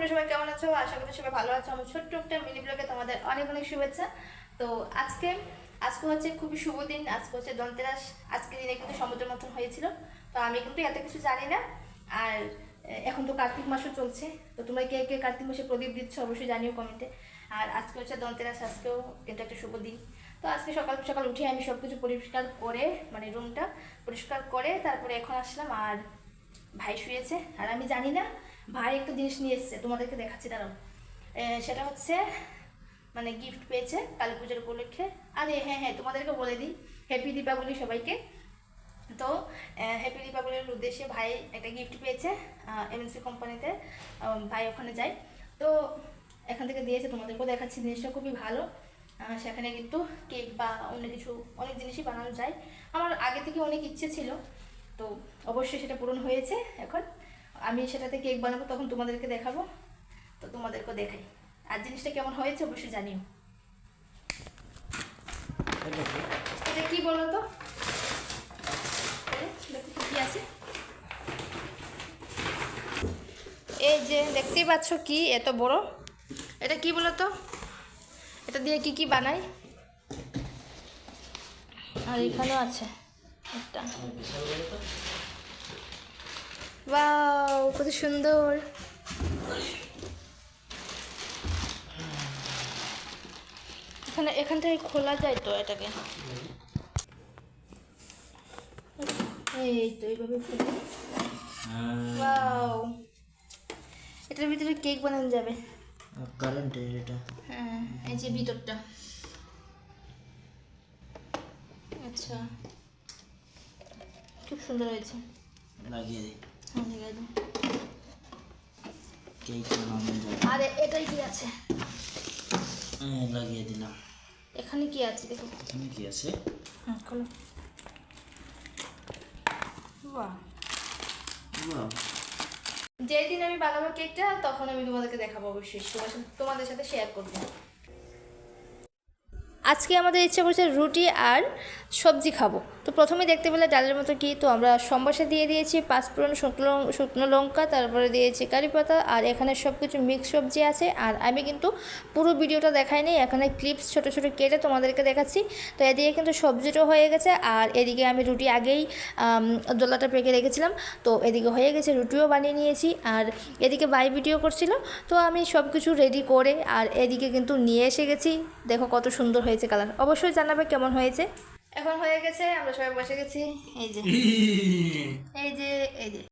তোমরা সবাই কেমন আছো? আশা করি সবাই ভালো আছো। আমার ছোট্ট একটা মিনি ব্লগে তোমাদের অনেক অনেক শুভেচ্ছা। তো আজকে আজকে হচ্ছে খুবই শুভ দিন। আজকে হচ্ছে ধনতেরাস। আজকে দিনে কিন্তু সমুদ্রের মতন হয়েছিল। তো আমি কিন্তু এত কিছু জানি না। আর এখন তো কার্তিক মাসও চলছে। তো তোমরা কে কে কার্তিক মাসে প্রদীপ দিচ্ছ অবশ্যই জানিও কমেন্টে। আর আজকে হচ্ছে ধনতেরাস, আজকেও কিন্তু একটা শুভ দিন। তো আজকে সকাল সকাল উঠে আমি সব কিছু পরিষ্কার করে, মানে রুমটা পরিষ্কার করে তারপরে এখন আসলাম। আর ভাই শুয়েছে, আর আমি জানি না ভাই একটা জিনিস নিয়ে এসছে, তোমাদেরকে দেখাচ্ছি দাঁড়াও। সেটা হচ্ছে মানে গিফট পেয়েছে কালী পুজোর উপলক্ষে। আরে হ্যাঁ হ্যাঁ, তোমাদেরকে বলে দিই, হ্যাপি দীপাবলি সবাইকে। তো হ্যাপি দীপাবলির উদ্দেশ্যে ভাই একটা গিফট পেয়েছে এমএনসি কোম্পানিতে। ভাই ওখানে যায়, তো এখান থেকে দিয়েছে, তোমাদেরকেও দেখাচ্ছি। জিনিসটা খুবই ভালো। সেখানে কিন্তু কেক বা অন্য কিছু অনেক জিনিসই বানানো যায়। আমার আগে থেকে অনেক ইচ্ছে ছিল, তো অবশ্যই সেটা পূরণ হয়েছে। এখন আমি সেটাতে কেক বানাবো, তখন তোমাদেরকে দেখাবো। তো তোমাদেরকেও দেখাই, আর জিনিসটা কেমন হয়েছে অবশ্যই জানিও। এটা কি বলো তো, দেখো কি আছে। এই যে দেখতেই পাচ্ছ, কি এত বড়, এটা কি বলো তো, এটা দিয়ে কি কি বানাই। আর এখানেও আছে একটা, ওয়াও কত সুন্দর। এখান থেকে খোলা যায় তো এটাকে, এই তো এইভাবে খুলে। ওয়াও, এটার ভিতরে কেক বানানো যাবে। কারেন্টের এটা। হ্যাঁ, এই যে ভিতরটা। আচ্ছা, খুব সুন্দর হয়েছে। লাগিয়ে দিই। হ্যাঁ, লাগিয়ে দিই। কেক বানানো যাবে। আরে এটাই কি আছে? লাগিয়ে দিলাম। এখানে কি আছে দেখো। এখানে কি আছে? হ্যাঁ, খোলো। বাহ, বাহ। যেদিন আমি বানাবো কেকটা, তখন আমি তোমাদেরকে দেখাবো, অবশ্যই তোমাদের সাথে শেয়ার করবো। আজকে আমাদের ইচ্ছা করছে রুটি আর সবজি খাবো। তো প্রথমে দেখতে পেলে ডালের মতো কি, তো আমরা সম্বাসা দিয়ে দিয়েছি, পাঁচফোড়ন, শুকনো লঙ্কা, তারপরে দিয়েছি কারি পাতা, আর এখানে সব কিছু মিক্স সবজি আছে। আর আমি কিন্তু পুরো ভিডিওটা দেখাইনি, এখানে ক্লিপস ছোটো ছোটো কেটে তোমাদেরকে দেখাচ্ছি। তো এদিকে কিন্তু সবজিটাও হয়ে গেছে, আর এদিকে আমি রুটি আগেই দোলাটা পেকে রেখেছিলাম, তো এদিকে হয়ে গেছে, রুটিও বানিয়ে নিয়েছি। আর এদিকে বাই ভিডিও করছিল, তো আমি সব কিছু রেডি করে আর এদিকে কিন্তু নিয়ে এসে গেছি। দেখো কত সুন্দর হয়েছে কালার, অবশ্যই জানাবে কেমন হয়েছে। এখন হয়ে গেছে, আমরা সবাই বসে গেছি। এই যে এই যে এই যে